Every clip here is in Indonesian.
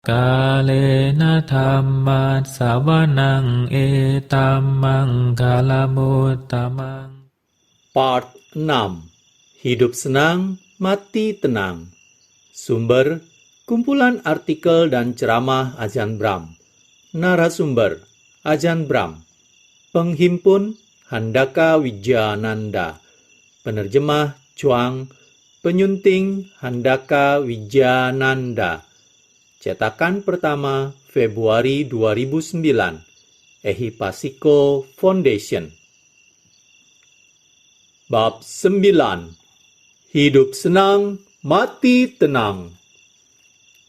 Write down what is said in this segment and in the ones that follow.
Kalena dhammat sawanang etammang kalamutamang. Part 6. Hidup senang, mati tenang. Sumber, kumpulan artikel dan ceramah Ajahn Brahm. Narasumber, Ajahn Brahm. Penghimpun, Handaka Wijananda. Penerjemah, Chuang. Penyunting, Handaka Wijananda. Cetakan pertama, Februari 2009. Ehipasiko Foundation. Bab 9. Hidup senang, mati tenang.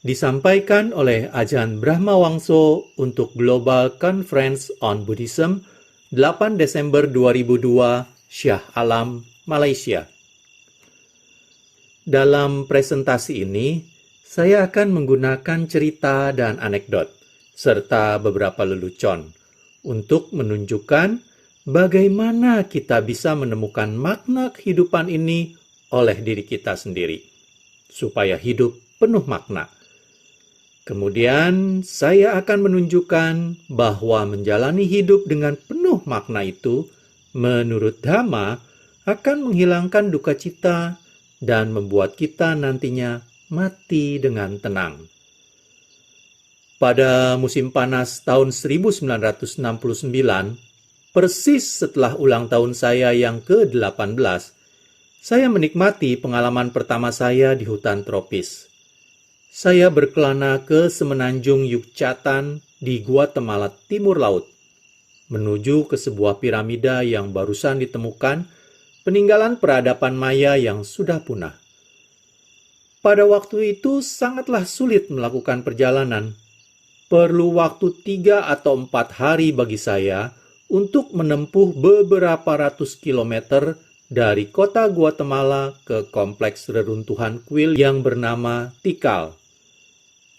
Disampaikan oleh Ajahn Brahmawangso untuk Global Conference on Buddhism 8 Desember 2002, Shah Alam, Malaysia. Dalam presentasi ini, saya akan menggunakan cerita dan anekdot, serta beberapa lelucon, untuk menunjukkan bagaimana kita bisa menemukan makna kehidupan ini oleh diri kita sendiri, supaya hidup penuh makna. Kemudian saya akan menunjukkan bahwa menjalani hidup dengan penuh makna itu, menurut Dhamma, akan menghilangkan duka cita dan membuat kita nantinya mati dengan tenang. Pada musim panas tahun 1969, persis setelah ulang tahun saya yang ke-18, saya menikmati pengalaman pertama saya di hutan tropis. Saya berkelana ke semenanjung Yucatan di Guatemala Timur Laut, menuju ke sebuah piramida yang barusan ditemukan, peninggalan peradaban Maya yang sudah punah. Pada waktu itu sangatlah sulit melakukan perjalanan. Perlu waktu 3 atau 4 hari bagi saya untuk menempuh beberapa ratus kilometer dari kota Guatemala ke kompleks reruntuhan kuil yang bernama Tikal.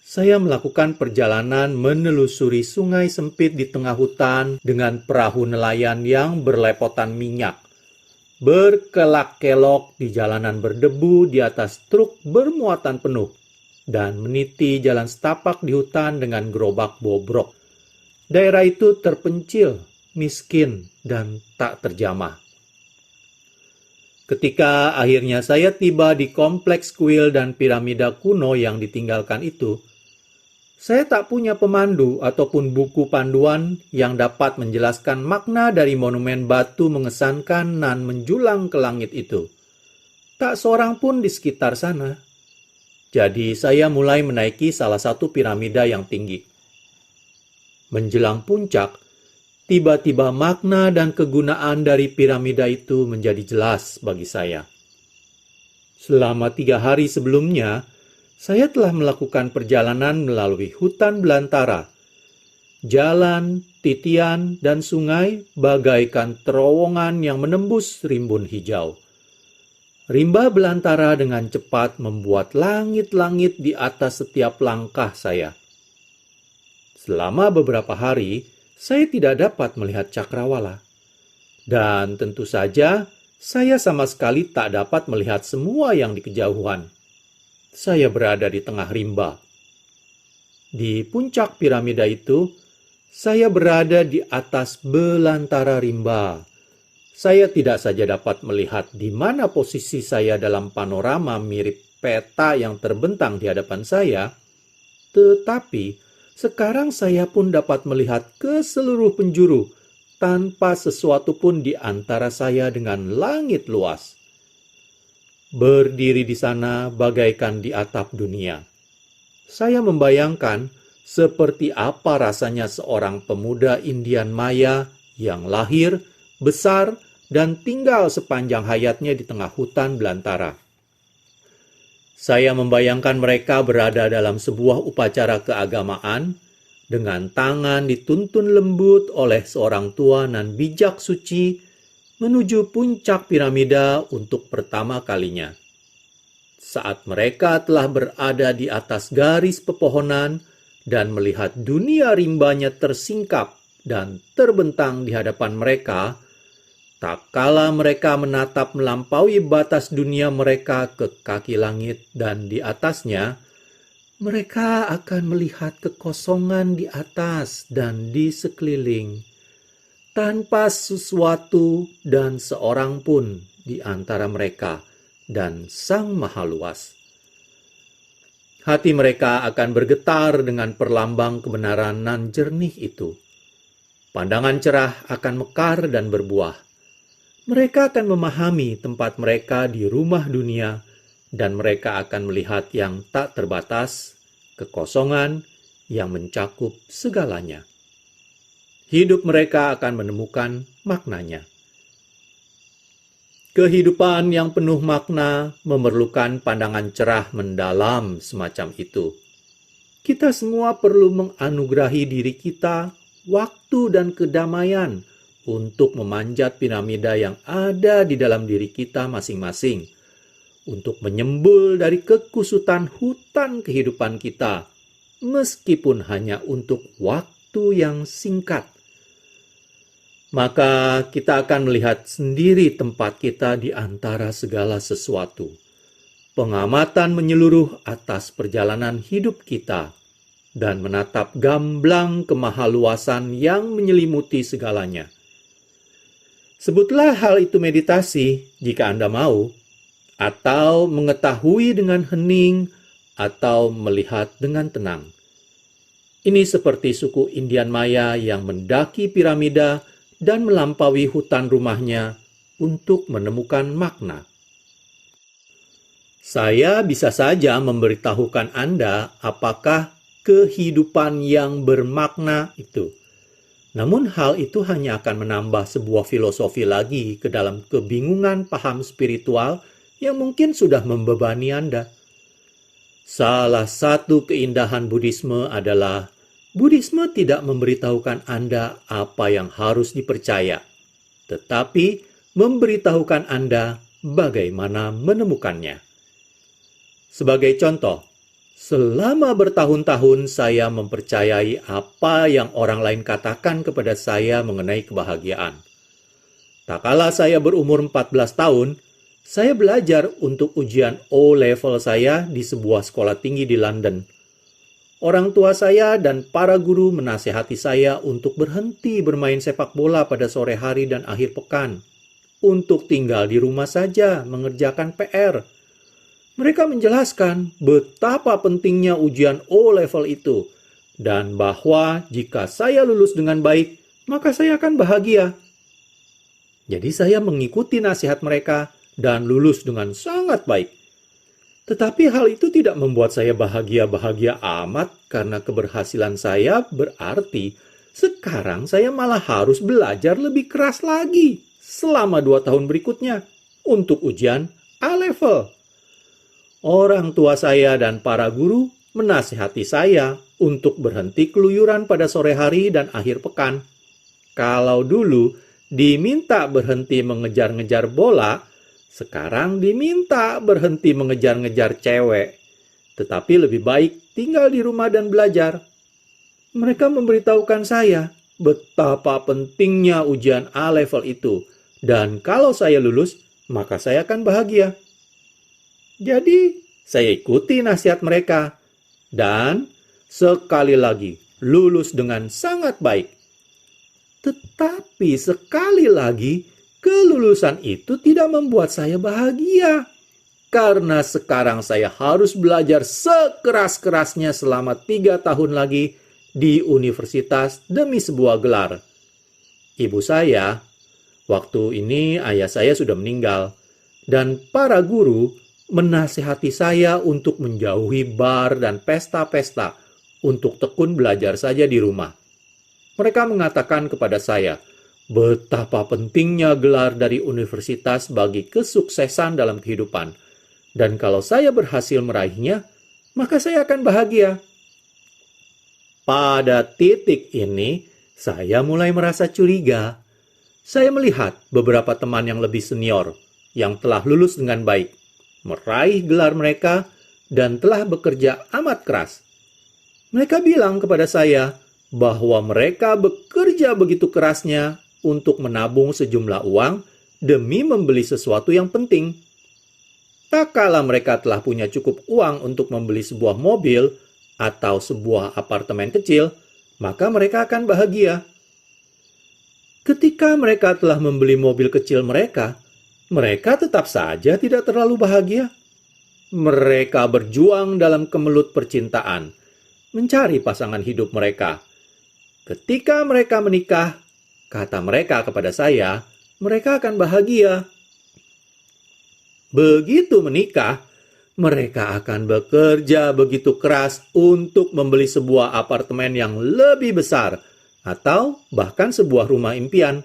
Saya melakukan perjalanan menelusuri sungai sempit di tengah hutan dengan perahu nelayan yang berlepotan minyak, berkelak-kelok di jalanan berdebu di atas truk bermuatan penuh, dan meniti jalan setapak di hutan dengan gerobak bobrok. Daerah itu terpencil, miskin, dan tak terjamah. Ketika akhirnya saya tiba di kompleks kuil dan piramida kuno yang ditinggalkan itu, saya tak punya pemandu ataupun buku panduan yang dapat menjelaskan makna dari monumen batu mengesankan nan menjulang ke langit itu. Tak seorang pun di sekitar sana. Jadi saya mulai menaiki salah satu piramida yang tinggi. Menjelang puncak, tiba-tiba makna dan kegunaan dari piramida itu menjadi jelas bagi saya. Selama 3 hari sebelumnya, saya telah melakukan perjalanan melalui hutan belantara. Jalan, titian, dan sungai bagaikan terowongan yang menembus rimbun hijau. Rimba belantara dengan cepat membuat langit-langit di atas setiap langkah saya. Selama beberapa hari, saya tidak dapat melihat cakrawala. Dan tentu saja, saya sama sekali tak dapat melihat semua yang di kejauhan. Saya berada di tengah rimba. Di puncak piramida itu, saya berada di atas belantara rimba. Saya tidak saja dapat melihat di mana posisi saya dalam panorama mirip peta yang terbentang di hadapan saya, tetapi sekarang saya pun dapat melihat ke seluruh penjuru tanpa sesuatu pun di antara saya dengan langit luas. Berdiri di sana bagaikan di atap dunia. Saya membayangkan seperti apa rasanya seorang pemuda Indian Maya yang lahir, besar, dan tinggal sepanjang hayatnya di tengah hutan belantara. Saya membayangkan mereka berada dalam sebuah upacara keagamaan dengan tangan dituntun lembut oleh seorang tua nan bijak suci menuju puncak piramida untuk pertama kalinya. Saat mereka telah berada di atas garis pepohonan dan melihat dunia rimbanya tersingkap dan terbentang di hadapan mereka, tak kala mereka menatap melampaui batas dunia mereka ke kaki langit dan di atasnya, mereka akan melihat kekosongan di atas dan di sekeliling, tanpa sesuatu dan seorang pun di antara mereka dan Sang Maha Luas. Hati mereka akan bergetar dengan perlambang kebenaran nan jernih itu. Pandangan cerah akan mekar dan berbuah. Mereka akan memahami tempat mereka di rumah dunia, dan mereka akan melihat yang tak terbatas, kekosongan yang mencakup segalanya. Hidup mereka akan menemukan maknanya. Kehidupan yang penuh makna memerlukan pandangan cerah mendalam semacam itu. Kita semua perlu menganugerahi diri kita waktu dan kedamaian untuk memanjat piramida yang ada di dalam diri kita masing-masing, untuk menyembul dari kekusutan hutan kehidupan kita, meskipun hanya untuk waktu yang singkat. Maka kita akan melihat sendiri tempat kita di antara segala sesuatu. Pengamatan menyeluruh atas perjalanan hidup kita dan menatap gamblang kemahaluasan yang menyelimuti segalanya. Sebutlah hal itu meditasi jika Anda mau, atau mengetahui dengan hening, atau melihat dengan tenang. Ini seperti suku Indian Maya yang mendaki piramida dan melampaui hutan rumahnya untuk menemukan makna. Saya bisa saja memberitahukan Anda apakah kehidupan yang bermakna itu. Namun hal itu hanya akan menambah sebuah filosofi lagi ke dalam kebingungan paham spiritual yang mungkin sudah membebani Anda. Salah satu keindahan Buddhisme adalah Buddhisme tidak memberitahukan Anda apa yang harus dipercaya, tetapi memberitahukan Anda bagaimana menemukannya. Sebagai contoh, selama bertahun-tahun saya mempercayai apa yang orang lain katakan kepada saya mengenai kebahagiaan. Tak kala saya berumur 14 tahun, saya belajar untuk ujian O-level saya di sebuah sekolah tinggi di London. Orang tua saya dan para guru menasihati saya untuk berhenti bermain sepak bola pada sore hari dan akhir pekan, untuk tinggal di rumah saja mengerjakan PR. Mereka menjelaskan betapa pentingnya ujian O-level itu, dan bahwa jika saya lulus dengan baik, maka saya akan bahagia. Jadi saya mengikuti nasihat mereka dan lulus dengan sangat baik. Tetapi hal itu tidak membuat saya bahagia-bahagia amat, karena keberhasilan saya berarti sekarang saya malah harus belajar lebih keras lagi selama 2 tahun berikutnya untuk ujian A-level. Orang tua saya dan para guru menasihati saya untuk berhenti keluyuran pada sore hari dan akhir pekan. Kalau dulu diminta berhenti mengejar-ngejar bola, sekarang diminta berhenti mengejar-ngejar cewek. Tetapi lebih baik tinggal di rumah dan belajar. Mereka memberitahukan saya betapa pentingnya ujian A-level itu. Dan kalau saya lulus, maka saya akan bahagia. Jadi, saya ikuti nasihat mereka. Dan sekali lagi, lulus dengan sangat baik. Tetapi sekali lagi, kelulusan itu tidak membuat saya bahagia. Karena sekarang saya harus belajar sekeras-kerasnya selama 3 tahun lagi di universitas demi sebuah gelar. Ibu saya, waktu ini ayah saya sudah meninggal, dan para guru menasihati saya untuk menjauhi bar dan pesta-pesta, untuk tekun belajar saja di rumah. Mereka mengatakan kepada saya, betapa pentingnya gelar dari universitas bagi kesuksesan dalam kehidupan. Dan kalau saya berhasil meraihnya, maka saya akan bahagia. Pada titik ini, saya mulai merasa curiga. Saya melihat beberapa teman yang lebih senior, yang telah lulus dengan baik, meraih gelar mereka, dan telah bekerja amat keras. Mereka bilang kepada saya bahwa mereka bekerja begitu kerasnya untuk menabung sejumlah uang demi membeli sesuatu yang penting. Tak kala mereka telah punya cukup uang untuk membeli sebuah mobil, atau sebuah apartemen kecil, maka mereka akan bahagia. Ketika mereka telah membeli mobil kecil mereka tetap saja tidak terlalu bahagia. Mereka berjuang dalam kemelut percintaan, mencari pasangan hidup mereka. Ketika mereka menikah, kata mereka kepada saya, mereka akan bahagia. Begitu menikah, mereka akan bekerja begitu keras untuk membeli sebuah apartemen yang lebih besar atau bahkan sebuah rumah impian.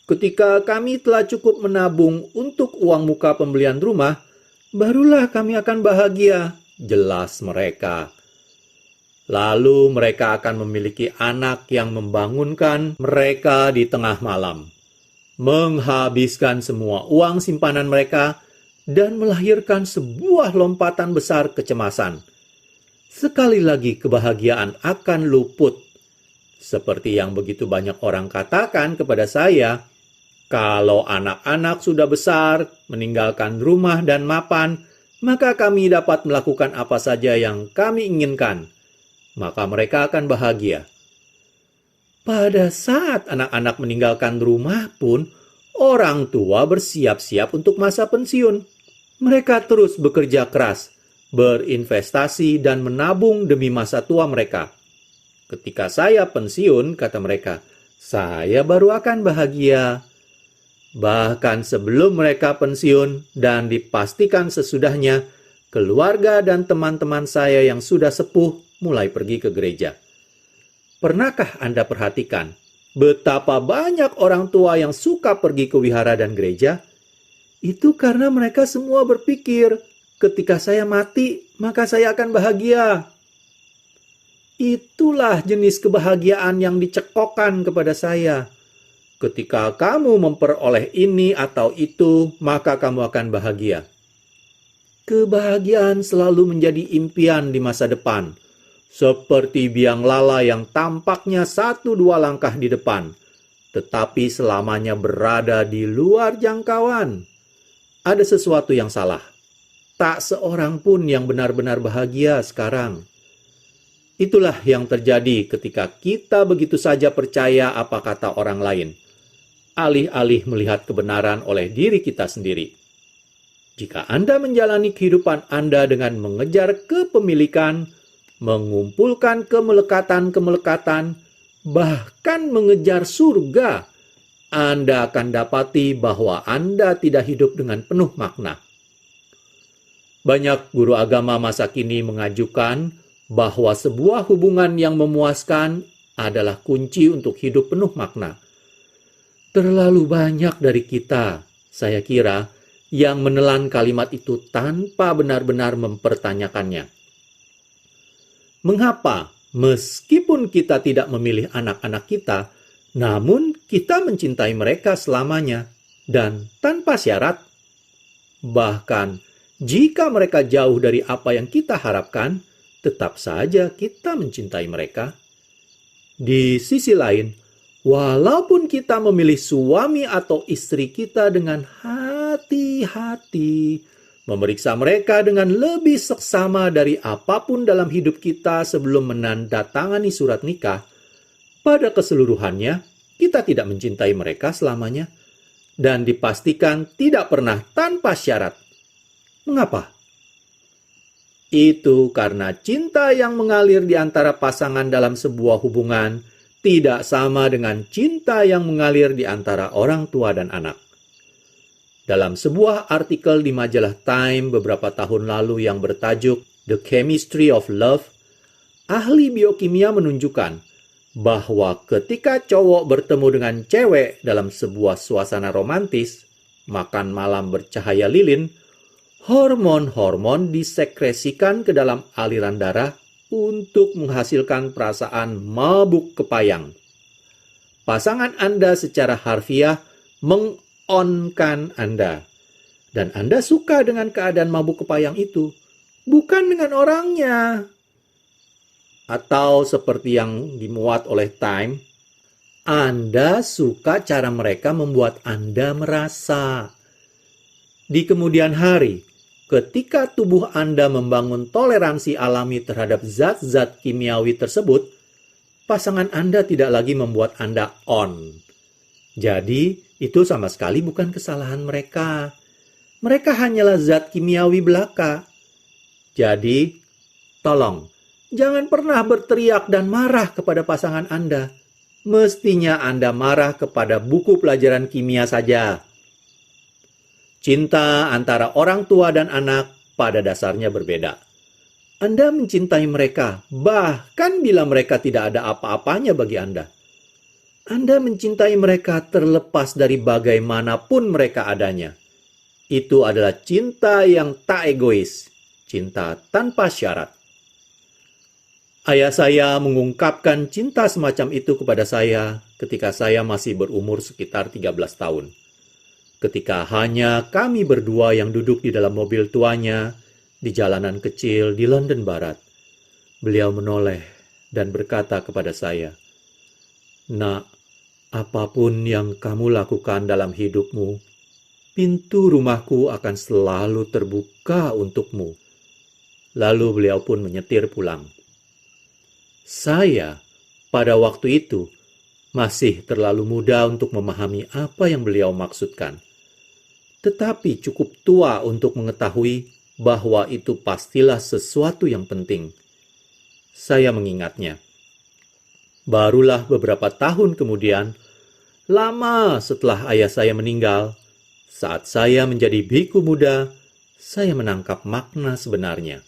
Ketika kami telah cukup menabung untuk uang muka pembelian rumah, barulah kami akan bahagia, jelas mereka. Lalu mereka akan memiliki anak yang membangunkan mereka di tengah malam, menghabiskan semua uang simpanan mereka, dan melahirkan sebuah lompatan besar kecemasan. Sekali lagi kebahagiaan akan luput. Seperti yang begitu banyak orang katakan kepada saya, kalau anak-anak sudah besar, meninggalkan rumah dan mapan, maka kami dapat melakukan apa saja yang kami inginkan. Maka mereka akan bahagia. Pada saat anak-anak meninggalkan rumah pun, orang tua bersiap-siap untuk masa pensiun. Mereka terus bekerja keras, berinvestasi dan menabung demi masa tua mereka. Ketika saya pensiun, kata mereka, saya baru akan bahagia. Bahkan sebelum mereka pensiun dan dipastikan sesudahnya, keluarga dan teman-teman saya yang sudah sepuh mulai pergi ke gereja. Pernahkah Anda perhatikan betapa banyak orang tua yang suka pergi ke wihara dan gereja? Itu karena mereka semua berpikir, ketika saya mati, maka saya akan bahagia. Itulah jenis kebahagiaan yang dicekokkan kepada saya. Ketika kamu memperoleh ini atau itu, maka kamu akan bahagia. Kebahagiaan selalu menjadi impian di masa depan, seperti biang lala yang tampaknya 1-2 langkah di depan, tetapi selamanya berada di luar jangkauan. Ada sesuatu yang salah. Tak seorang pun yang benar-benar bahagia sekarang. Itulah yang terjadi ketika kita begitu saja percaya apa kata orang lain, alih-alih melihat kebenaran oleh diri kita sendiri. Jika Anda menjalani kehidupan Anda dengan mengejar kepemilikan, mengumpulkan kemelekatan-kemelekatan, bahkan mengejar surga, Anda akan dapati bahwa Anda tidak hidup dengan penuh makna. Banyak guru agama masa kini mengajukan bahwa sebuah hubungan yang memuaskan adalah kunci untuk hidup penuh makna. Terlalu banyak dari kita, saya kira, yang menelan kalimat itu tanpa benar-benar mempertanyakannya. Mengapa, meskipun kita tidak memilih anak-anak kita, namun kita mencintai mereka selamanya dan tanpa syarat? Bahkan, jika mereka jauh dari apa yang kita harapkan, tetap saja kita mencintai mereka. Di sisi lain, walaupun kita memilih suami atau istri kita dengan hati-hati, memeriksa mereka dengan lebih seksama dari apapun dalam hidup kita sebelum menandatangani surat nikah, pada keseluruhannya kita tidak mencintai mereka selamanya dan dipastikan tidak pernah tanpa syarat. Mengapa? Itu karena cinta yang mengalir di antara pasangan dalam sebuah hubungan tidak sama dengan cinta yang mengalir di antara orang tua dan anak. Dalam sebuah artikel di majalah Time beberapa tahun lalu yang bertajuk The Chemistry of Love, ahli biokimia menunjukkan bahwa ketika cowok bertemu dengan cewek dalam sebuah suasana romantis, makan malam bercahaya lilin, hormon-hormon disekresikan ke dalam aliran darah untuk menghasilkan perasaan mabuk kepayang. Pasangan Anda secara harfiah meng-on-kan Anda. Dan Anda suka dengan keadaan mabuk kepayang itu, bukan dengan orangnya. Atau seperti yang dimuat oleh Time, Anda suka cara mereka membuat Anda merasa. Di kemudian hari, ketika tubuh Anda membangun toleransi alami terhadap zat-zat kimiawi tersebut, pasangan Anda tidak lagi membuat Anda on. Jadi, itu sama sekali bukan kesalahan mereka. Mereka hanyalah zat kimiawi belaka. Jadi, tolong, jangan pernah berteriak dan marah kepada pasangan Anda. Mestinya Anda marah kepada buku pelajaran kimia saja. Cinta antara orang tua dan anak pada dasarnya berbeda. Anda mencintai mereka, bahkan bila mereka tidak ada apa-apanya bagi Anda. Anda mencintai mereka terlepas dari bagaimanapun mereka adanya. Itu adalah cinta yang tak egois, cinta tanpa syarat. Ayah saya mengungkapkan cinta semacam itu kepada saya ketika saya masih berumur sekitar 13 tahun. Ketika hanya kami berdua yang duduk di dalam mobil tuanya di jalanan kecil di London Barat. Beliau menoleh dan berkata kepada saya, "Nak, apapun yang kamu lakukan dalam hidupmu, pintu rumahku akan selalu terbuka untukmu." Lalu beliau pun menyetir pulang. Saya, pada waktu itu, masih terlalu muda untuk memahami apa yang beliau maksudkan. Tetapi cukup tua untuk mengetahui bahwa itu pastilah sesuatu yang penting. Saya mengingatnya. Barulah beberapa tahun kemudian, lama setelah ayah saya meninggal, saat saya menjadi biku muda, saya menangkap makna sebenarnya.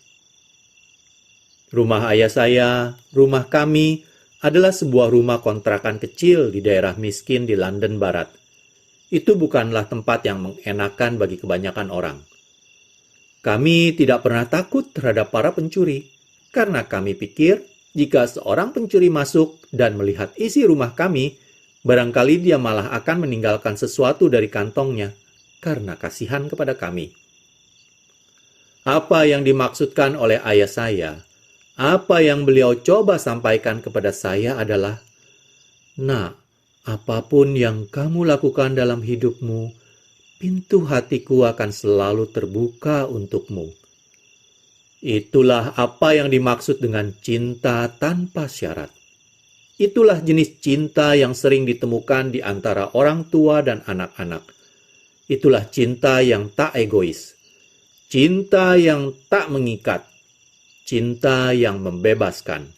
Rumah ayah saya, rumah kami, adalah sebuah rumah kontrakan kecil di daerah miskin di London Barat. Itu bukanlah tempat yang mengenakan bagi kebanyakan orang. Kami tidak pernah takut terhadap para pencuri, karena kami pikir jika seorang pencuri masuk dan melihat isi rumah kami, barangkali dia malah akan meninggalkan sesuatu dari kantongnya, karena kasihan kepada kami. Apa yang dimaksudkan oleh ayah saya, apa yang beliau coba sampaikan kepada saya adalah, "Nak, apapun yang kamu lakukan dalam hidupmu, pintu hatiku akan selalu terbuka untukmu." Itulah apa yang dimaksud dengan cinta tanpa syarat. Itulah jenis cinta yang sering ditemukan di antara orang tua dan anak-anak. Itulah cinta yang tak egois. Cinta yang tak mengikat. Cinta yang membebaskan.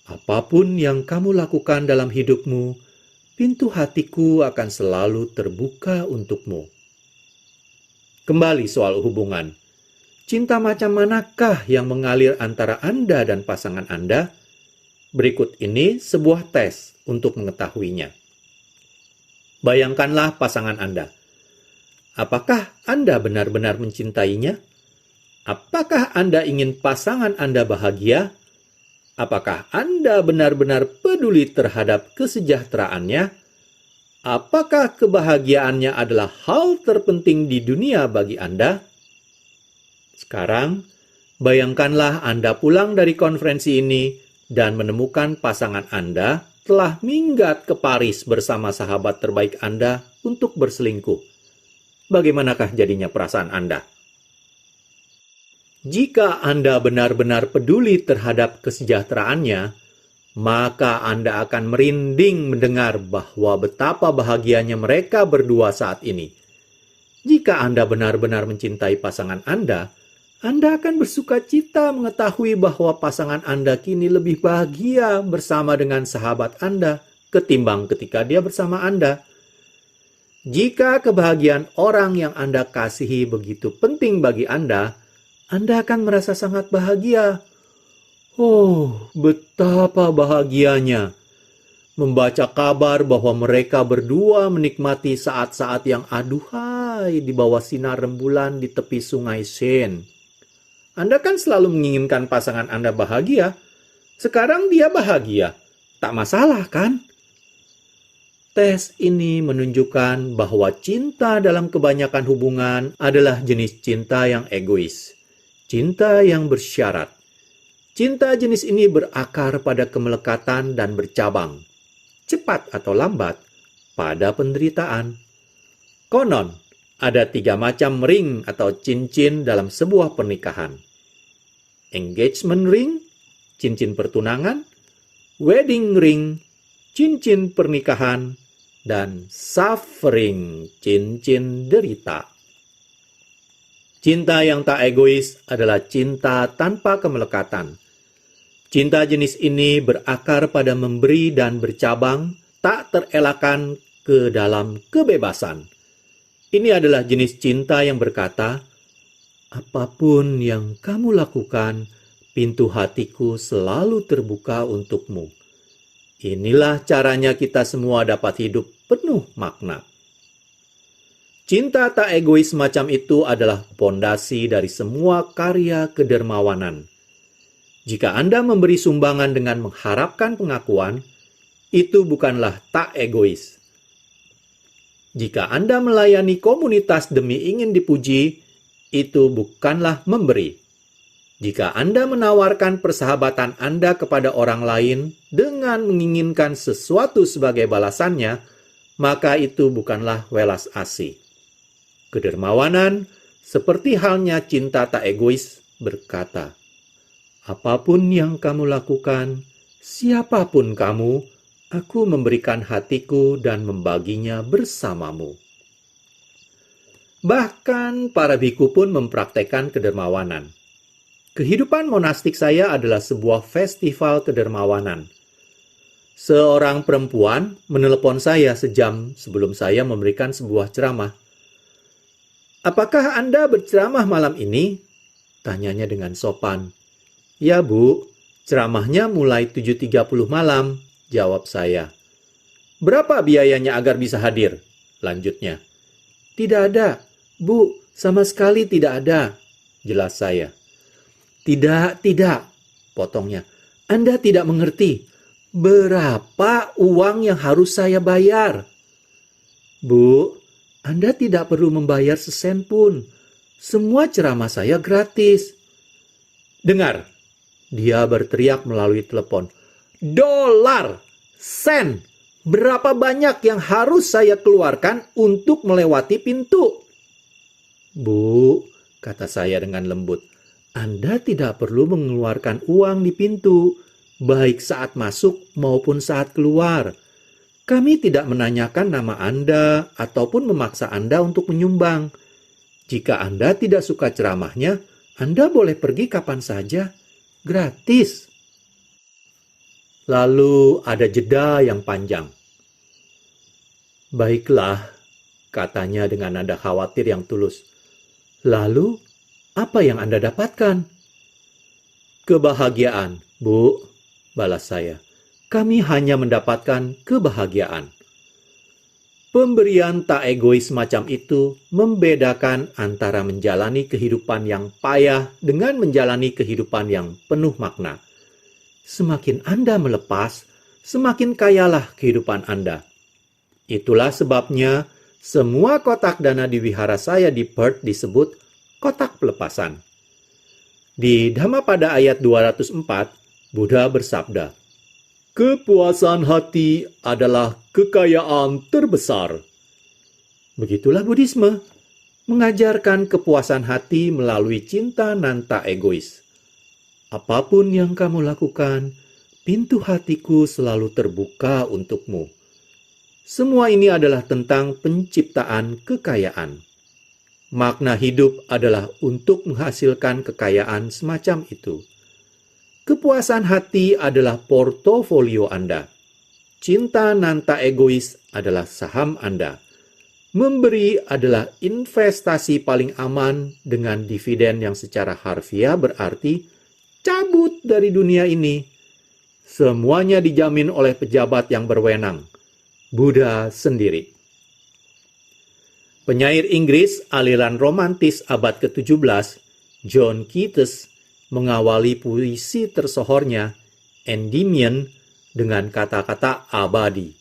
Apapun yang kamu lakukan dalam hidupmu, pintu hatiku akan selalu terbuka untukmu. Kembali soal hubungan. Cinta macam manakah yang mengalir antara Anda dan pasangan Anda? Berikut ini sebuah tes untuk mengetahuinya. Bayangkanlah pasangan Anda. Apakah Anda benar-benar mencintainya? Apakah Anda ingin pasangan Anda bahagia? Apakah Anda benar-benar peduli terhadap kesejahteraannya? Apakah kebahagiaannya adalah hal terpenting di dunia bagi Anda? Sekarang, bayangkanlah Anda pulang dari konferensi ini dan menemukan pasangan Anda telah minggat ke Paris bersama sahabat terbaik Anda untuk berselingkuh. Bagaimanakah jadinya perasaan Anda? Jika Anda benar-benar peduli terhadap kesejahteraannya, maka Anda akan merinding mendengar bahwa betapa bahagianya mereka berdua saat ini. Jika Anda benar-benar mencintai pasangan Anda akan bersuka cita mengetahui bahwa pasangan Anda kini lebih bahagia bersama dengan sahabat Anda ketimbang ketika dia bersama Anda. Jika kebahagiaan orang yang Anda kasihi begitu penting bagi Anda akan merasa sangat bahagia. Oh, betapa bahagianya membaca kabar bahwa mereka berdua menikmati saat-saat yang aduhai di bawah sinar rembulan di tepi sungai Seine. Anda kan selalu menginginkan pasangan Anda bahagia. Sekarang dia bahagia. Tak masalah kan? Tes ini menunjukkan bahwa cinta dalam kebanyakan hubungan adalah jenis cinta yang egois. Cinta yang bersyarat. Cinta jenis ini berakar pada kemelekatan dan bercabang, cepat atau lambat, pada penderitaan. Konon, Ada 3 macam ring atau cincin dalam sebuah pernikahan. Engagement ring, cincin pertunangan, wedding ring, cincin pernikahan, dan suffering, cincin derita. Cinta yang tak egois adalah cinta tanpa kemelekatan. Cinta jenis ini berakar pada memberi dan bercabang, tak terelakkan ke dalam kebebasan. Ini adalah jenis cinta yang berkata, apapun yang kamu lakukan, pintu hatiku selalu terbuka untukmu. Inilah caranya kita semua dapat hidup penuh makna. Cinta tak egois macam itu adalah pondasi dari semua karya kedermawanan. Jika Anda memberi sumbangan dengan mengharapkan pengakuan, itu bukanlah tak egois. Jika Anda melayani komunitas demi ingin dipuji, itu bukanlah memberi. Jika Anda menawarkan persahabatan Anda kepada orang lain dengan menginginkan sesuatu sebagai balasannya, maka itu bukanlah welas asih. Kedermawanan, seperti halnya cinta tak egois, berkata, apapun yang kamu lakukan, siapapun kamu, aku memberikan hatiku dan membaginya bersamamu. Bahkan para biku pun mempraktekkan kedermawanan. Kehidupan monastik saya adalah sebuah festival kedermawanan. Seorang perempuan menelepon saya sejam sebelum saya memberikan sebuah ceramah. Apakah Anda berceramah malam ini? Tanyanya dengan sopan. Ya Bu, ceramahnya mulai 7.30 malam. Jawab saya. Berapa biayanya agar bisa hadir? Lanjutnya. Tidak ada, Bu, sama sekali tidak ada. Jelas saya. Tidak, potongnya. Anda tidak mengerti. Berapa uang yang harus saya bayar? Bu, Anda tidak perlu membayar sesen pun. Semua ceramah saya gratis. Dengar, dia berteriak melalui telepon. Dolar, sen, berapa banyak yang harus saya keluarkan untuk melewati pintu? Bu, kata saya dengan lembut, Anda tidak perlu mengeluarkan uang di pintu, baik saat masuk maupun saat keluar. Kami tidak menanyakan nama Anda ataupun memaksa Anda untuk menyumbang. Jika Anda tidak suka ceramahnya, Anda boleh pergi kapan saja, gratis. Lalu ada jeda yang panjang. Baiklah, katanya dengan nada khawatir yang tulus. Lalu, apa yang Anda dapatkan? Kebahagiaan, Bu, balas saya. Kami hanya mendapatkan kebahagiaan. Pemberian tak egois macam itu membedakan antara menjalani kehidupan yang payah dengan menjalani kehidupan yang penuh makna. Semakin Anda melepas, semakin kayalah kehidupan Anda. Itulah sebabnya semua kotak dana di wihara saya di Perth disebut kotak pelepasan. Di Dhammapada ayat 204, Buddha bersabda, kepuasan hati adalah kekayaan terbesar. Begitulah Buddhisme, mengajarkan kepuasan hati melalui cinta nan tak egois. Apapun yang kamu lakukan, pintu hatiku selalu terbuka untukmu. Semua ini adalah tentang penciptaan kekayaan. Makna hidup adalah untuk menghasilkan kekayaan semacam itu. Kepuasan hati adalah portofolio Anda. Cinta nan tak egois adalah saham Anda. Memberi adalah investasi paling aman dengan dividen yang secara harfiah berarti cabut dari dunia ini. Semuanya dijamin oleh pejabat yang berwenang, Buddha sendiri. Penyair Inggris aliran romantis abad ke-17, John Keats, mengawali puisi tersohornya, Endymion, dengan kata-kata abadi.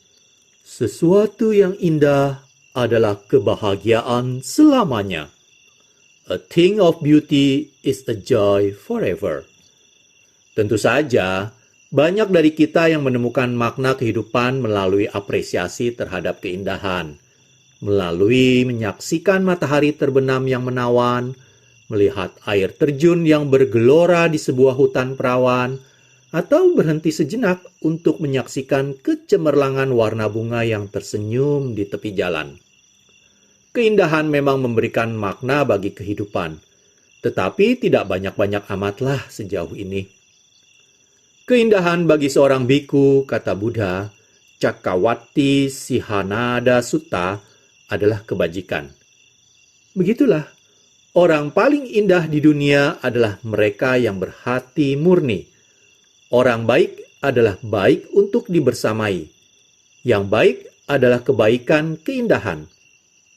Sesuatu yang indah adalah kebahagiaan selamanya. A thing of beauty is a joy forever. Tentu saja, banyak dari kita yang menemukan makna kehidupan melalui apresiasi terhadap keindahan. melalui menyaksikan matahari terbenam yang menawan, melihat air terjun yang bergelora di sebuah hutan perawan, atau berhenti sejenak untuk menyaksikan kecemerlangan warna bunga yang tersenyum di tepi jalan. Keindahan memang memberikan makna bagi kehidupan, tetapi tidak banyak-banyak amatlah sejauh ini. Keindahan bagi seorang biku, kata Buddha, Cakkawatti Sihanada Sutta, adalah kebajikan. Begitulah, orang paling indah di dunia adalah mereka yang berhati murni. Orang baik adalah baik untuk dibersamai. Yang baik adalah kebaikan keindahan.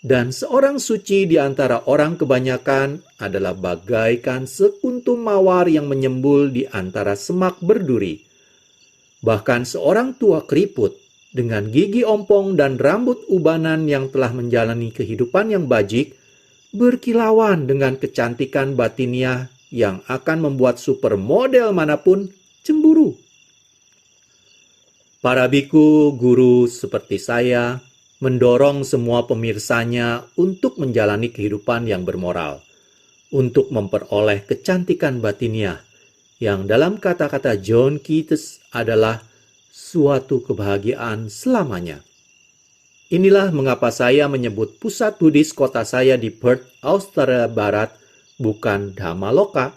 Dan seorang suci di antara orang kebanyakan adalah bagaikan sekuntum mawar yang menyembul di antara semak berduri. Bahkan seorang tua keriput dengan gigi ompong dan rambut ubanan yang telah menjalani kehidupan yang bajik, berkilauan dengan kecantikan batiniah yang akan membuat supermodel manapun cemburu. Para biku, guru seperti saya, mendorong semua pemirsanya untuk menjalani kehidupan yang bermoral, untuk memperoleh kecantikan batiniah, yang dalam kata-kata John Keats adalah suatu kebahagiaan selamanya. Inilah mengapa saya menyebut pusat Buddhis kota saya di Perth, Australia Barat, bukan Dhammaloka,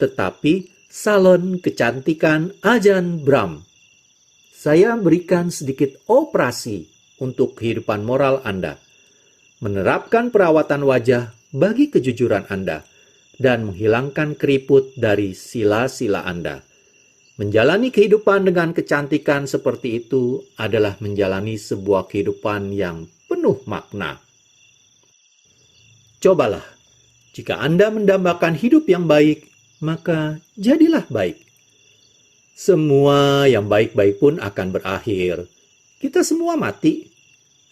tetapi Salon Kecantikan Ajahn Brahm. Saya berikan sedikit operasi untuk kehidupan moral Anda, menerapkan perawatan wajah bagi kejujuran Anda, dan menghilangkan keriput dari sila-sila Anda. Menjalani kehidupan dengan kecantikan seperti itu adalah menjalani sebuah kehidupan yang penuh makna. Cobalah, jika Anda mendambakan hidup yang baik, maka jadilah baik. Semua yang baik-baik pun akan berakhir. Kita semua mati.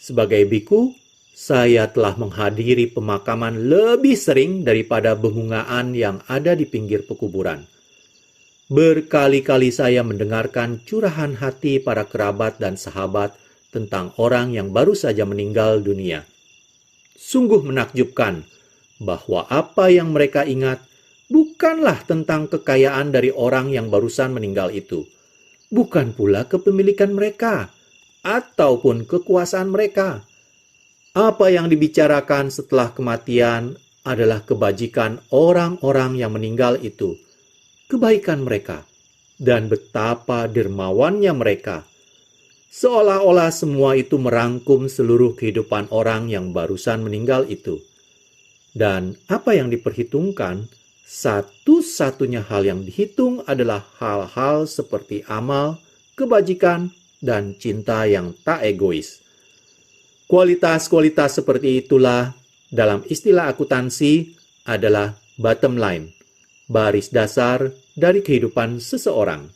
Sebagai biku, saya telah menghadiri pemakaman lebih sering daripada bebungaan yang ada di pinggir pekuburan. Berkali-kali saya mendengarkan curahan hati para kerabat dan sahabat tentang orang yang baru saja meninggal dunia. Sungguh menakjubkan bahwa apa yang mereka ingat bukanlah tentang kekayaan dari orang yang barusan meninggal itu, bukan pula kepemilikan mereka ataupun kekuasaan mereka. Apa yang dibicarakan setelah kematian adalah kebajikan orang-orang yang meninggal itu, kebaikan mereka, dan betapa dermawannya mereka. Seolah-olah semua itu merangkum seluruh kehidupan orang yang barusan meninggal itu. Dan apa yang diperhitungkan, satu-satunya hal yang dihitung adalah hal-hal seperti amal, kebajikan, dan cinta yang tak egois. Kualitas-kualitas seperti itulah, dalam istilah akuntansi, adalah bottom line, baris dasar dari kehidupan seseorang.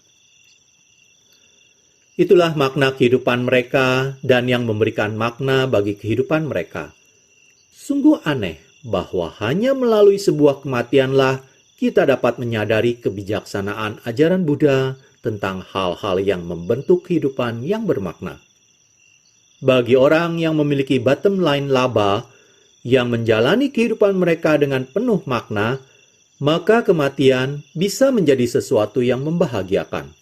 Itulah makna kehidupan mereka dan yang memberikan makna bagi kehidupan mereka. Sungguh aneh bahwa hanya melalui sebuah kematianlah kita dapat menyadari kebijaksanaan ajaran Buddha tentang hal-hal yang membentuk kehidupan yang bermakna. Bagi orang yang memiliki bottom line laba, yang menjalani kehidupan mereka dengan penuh makna, maka kematian bisa menjadi sesuatu yang membahagiakan.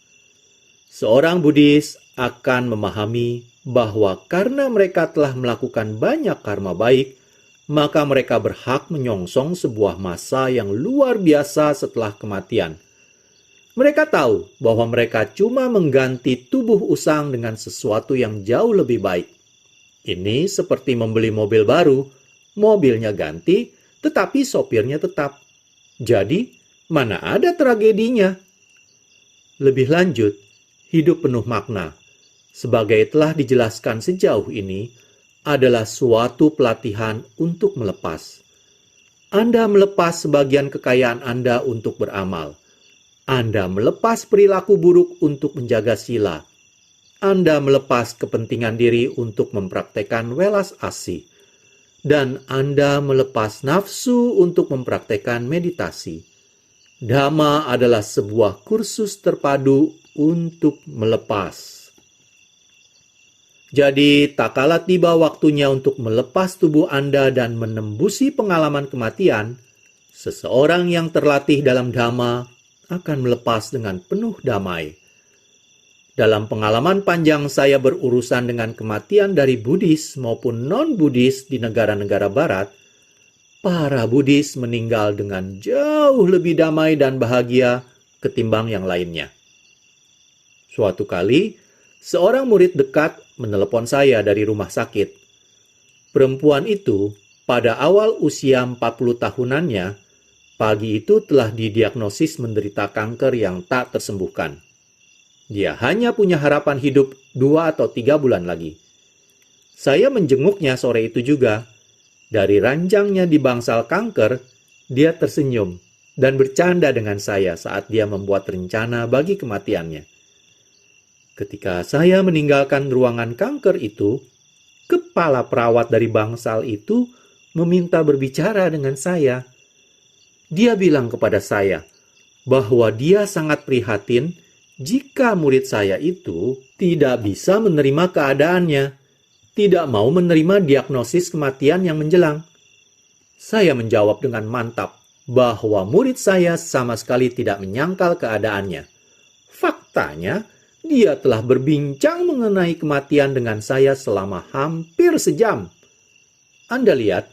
Seorang Buddhis akan memahami bahwa karena mereka telah melakukan banyak karma baik, maka mereka berhak menyongsong sebuah masa yang luar biasa setelah kematian. Mereka tahu bahwa mereka cuma mengganti tubuh usang dengan sesuatu yang jauh lebih baik. Ini seperti membeli mobil baru, mobilnya ganti, tetapi sopirnya tetap. Jadi, mana ada tragedinya? Lebih lanjut, hidup penuh makna, sebagai telah dijelaskan sejauh ini, adalah suatu pelatihan untuk melepas. Anda melepas sebagian kekayaan Anda untuk beramal. Anda melepas perilaku buruk untuk menjaga sila. Anda melepas kepentingan diri untuk mempraktekkan welas asih. Dan Anda melepas nafsu untuk mempraktekkan meditasi. Dhamma adalah sebuah kursus terpadu untuk melepas. Jadi, tak kala tiba waktunya untuk melepas tubuh Anda dan menembusi pengalaman kematian, seseorang yang terlatih dalam dhamma akan melepas dengan penuh damai. Dalam pengalaman panjang saya berurusan dengan kematian dari Buddhis maupun non-Buddhis di negara-negara barat, para Buddhis meninggal dengan jauh lebih damai dan bahagia ketimbang yang lainnya. Suatu kali, seorang murid dekat menelepon saya dari rumah sakit. Perempuan itu, pada awal usia 40 tahunannya, pagi itu telah didiagnosis menderita kanker yang tak tersembuhkan. Dia hanya punya harapan hidup 2 atau 3 bulan lagi. Saya menjenguknya sore itu juga. Dari ranjangnya di bangsal kanker, dia tersenyum dan bercanda dengan saya saat dia membuat rencana bagi kematiannya. Ketika saya meninggalkan ruangan kanker itu, kepala perawat dari bangsal itu meminta berbicara dengan saya. Dia bilang kepada saya bahwa dia sangat prihatin jika murid saya itu tidak bisa menerima keadaannya, tidak mau menerima diagnosis kematian yang menjelang. Saya menjawab dengan mantap bahwa murid saya sama sekali tidak menyangkal keadaannya. Faktanya, dia telah berbincang mengenai kematian dengan saya selama hampir sejam. Anda lihat,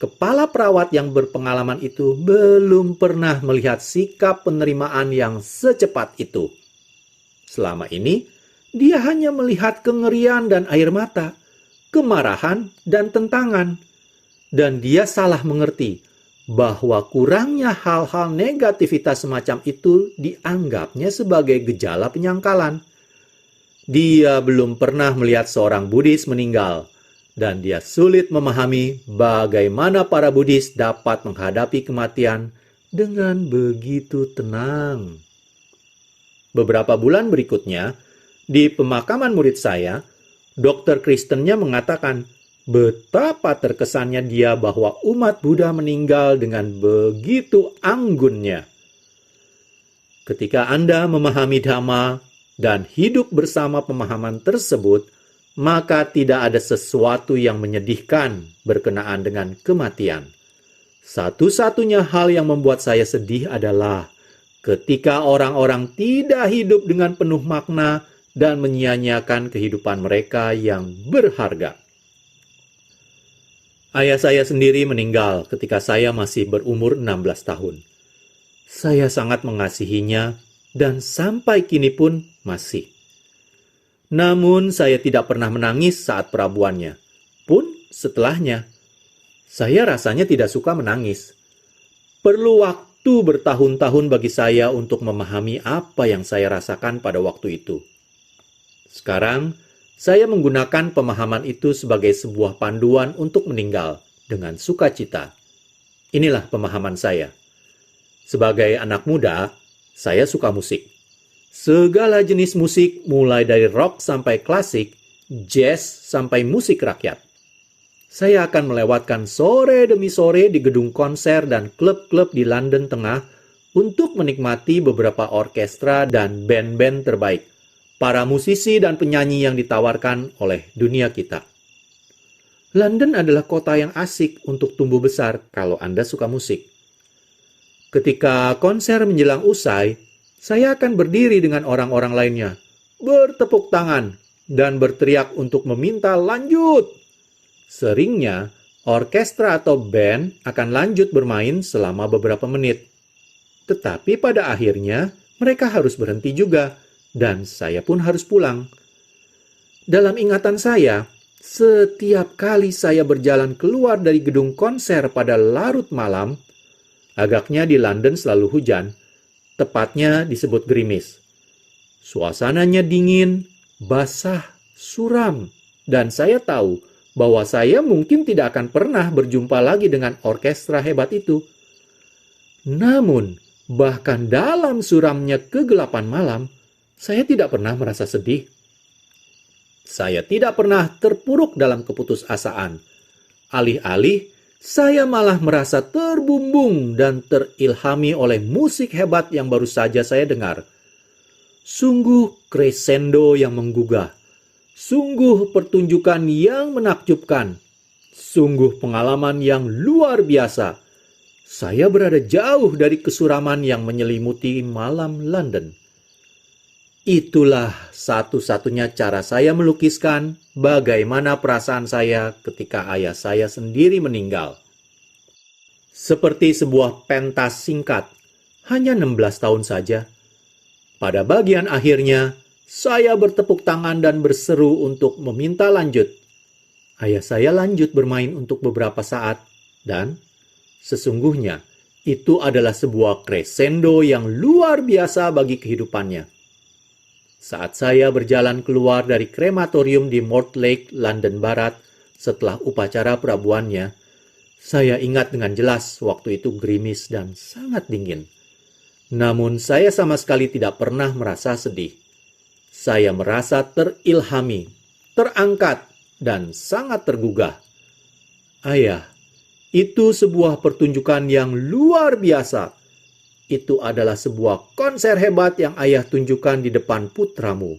kepala perawat yang berpengalaman itu belum pernah melihat sikap penerimaan yang secepat itu. Selama ini, dia hanya melihat kengerian dan air mata, kemarahan dan tentangan. Dan dia salah mengerti bahwa kurangnya hal-hal negativitas semacam itu dianggapnya sebagai gejala penyangkalan. Dia belum pernah melihat seorang Buddhis meninggal, dan dia sulit memahami bagaimana para Buddhis dapat menghadapi kematian dengan begitu tenang. Beberapa bulan berikutnya, di pemakaman murid saya, dokter Kristennya mengatakan betapa terkesannya dia bahwa umat Buddha meninggal dengan begitu anggunnya. Ketika Anda memahami Dhamma dan hidup bersama pemahaman tersebut, maka tidak ada sesuatu yang menyedihkan berkenaan dengan kematian. Satu-satunya hal yang membuat saya sedih adalah ketika orang-orang tidak hidup dengan penuh makna dan menyia-nyiakan kehidupan mereka yang berharga. Ayah saya sendiri meninggal ketika saya masih berumur 16 tahun. Saya sangat mengasihinya dan sampai kini pun masih. Namun saya tidak pernah menangis saat perabuannya. Pun setelahnya, saya rasanya tidak suka menangis. Perlu waktu bertahun-tahun bagi saya untuk memahami apa yang saya rasakan pada waktu itu. Sekarang, saya menggunakan pemahaman itu sebagai sebuah panduan untuk meninggal dengan sukacita. Inilah pemahaman saya. Sebagai anak muda, saya suka musik. Segala jenis musik mulai dari rock sampai klasik, jazz sampai musik rakyat. Saya akan melewatkan sore demi sore di gedung konser dan klub-klub di London Tengah untuk menikmati beberapa orkestra dan band-band terbaik, para musisi dan penyanyi yang ditawarkan oleh dunia kita. London adalah kota yang asik untuk tumbuh besar kalau Anda suka musik. Ketika konser menjelang usai, saya akan berdiri dengan orang-orang lainnya, bertepuk tangan, dan berteriak untuk meminta lanjut. Seringnya, orkestra atau band akan lanjut bermain selama beberapa menit. Tetapi pada akhirnya, mereka harus berhenti juga, dan saya pun harus pulang. Dalam ingatan saya, setiap kali saya berjalan keluar dari gedung konser pada larut malam, agaknya di London selalu hujan, tepatnya disebut gerimis. Suasananya dingin, basah, suram, dan saya tahu bahwa saya mungkin tidak akan pernah berjumpa lagi dengan orkestra hebat itu. Namun, bahkan dalam suramnya kegelapan malam, saya tidak pernah merasa sedih. Saya tidak pernah terpuruk dalam keputusasaan. Alih-alih, saya malah merasa terbumbung dan terilhami oleh musik hebat yang baru saja saya dengar. Sungguh crescendo yang menggugah. Sungguh pertunjukan yang menakjubkan. Sungguh pengalaman yang luar biasa. Saya berada jauh dari kesuraman yang menyelimuti malam London. Itulah satu-satunya cara saya melukiskan bagaimana perasaan saya ketika ayah saya sendiri meninggal. Seperti sebuah pentas singkat, hanya 16 tahun saja. Pada bagian akhirnya, saya bertepuk tangan dan berseru untuk meminta lanjut. Ayah saya lanjut bermain untuk beberapa saat, dan sesungguhnya itu adalah sebuah crescendo yang luar biasa bagi kehidupannya. Saat saya berjalan keluar dari krematorium di Mortlake, London Barat, setelah upacara perabuannya, saya ingat dengan jelas waktu itu gerimis dan sangat dingin. Namun saya sama sekali tidak pernah merasa sedih. Saya merasa terilhami, terangkat, dan sangat tergugah. Ayah, itu sebuah pertunjukan yang luar biasa. Itu adalah sebuah konser hebat yang ayah tunjukkan di depan putramu.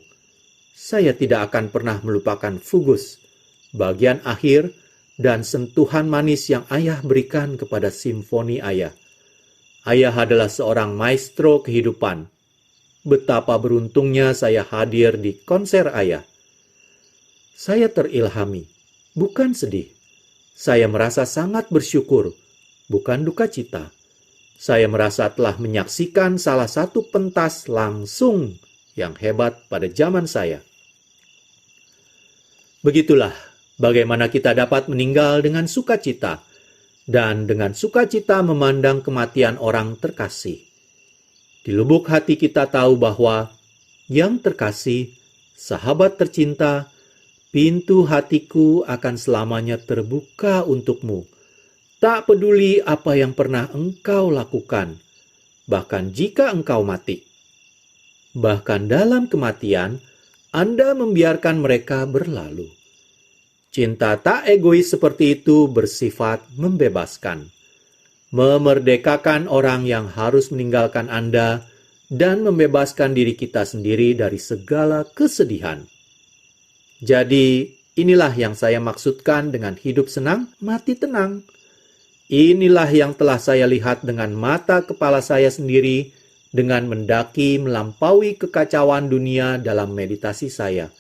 Saya tidak akan pernah melupakan Fugus, bagian akhir, dan sentuhan manis yang ayah berikan kepada simfoni ayah. Ayah adalah seorang maestro kehidupan. Betapa beruntungnya saya hadir di konser ayah. Saya terilhami, bukan sedih. Saya merasa sangat bersyukur, bukan duka cita. Saya merasa telah menyaksikan salah satu pentas langsung yang hebat pada zaman saya. Begitulah bagaimana kita dapat meninggal dengan sukacita dan dengan sukacita memandang kematian orang terkasih. Di lubuk hati kita tahu bahwa yang terkasih, sahabat tercinta, pintu hatiku akan selamanya terbuka untukmu. Tak peduli apa yang pernah engkau lakukan, bahkan jika engkau mati. Bahkan dalam kematian, Anda membiarkan mereka berlalu. Cinta tak egois seperti itu bersifat membebaskan. Memerdekakan orang yang harus meninggalkan Anda dan membebaskan diri kita sendiri dari segala kesedihan. Jadi, inilah yang saya maksudkan dengan hidup senang, mati tenang. Inilah yang telah saya lihat dengan mata kepala saya sendiri dengan mendaki melampaui kekacauan dunia dalam meditasi saya.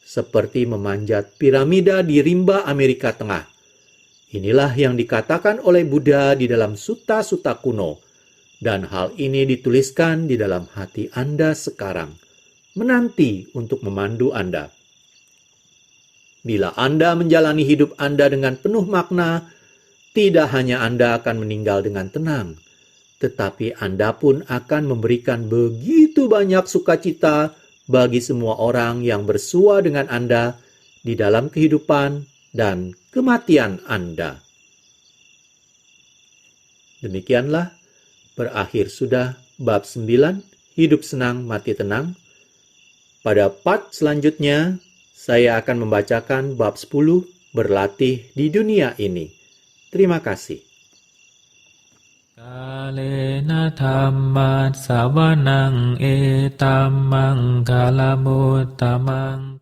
Seperti memanjat piramida di rimba Amerika Tengah. Inilah yang dikatakan oleh Buddha di dalam sutta-sutta kuno. Dan hal ini dituliskan di dalam hati Anda sekarang. Menanti untuk memandu Anda. Bila Anda menjalani hidup Anda dengan penuh makna, tidak hanya Anda akan meninggal dengan tenang, tetapi Anda pun akan memberikan begitu banyak sukacita bagi semua orang yang bersua dengan Anda di dalam kehidupan dan kematian Anda. Demikianlah berakhir sudah bab 9, hidup senang mati tenang. Pada part selanjutnya, saya akan membacakan bab 10, berlatih di dunia ini. Terima kasih. Kalena dhamma savanang etammang kalamutamang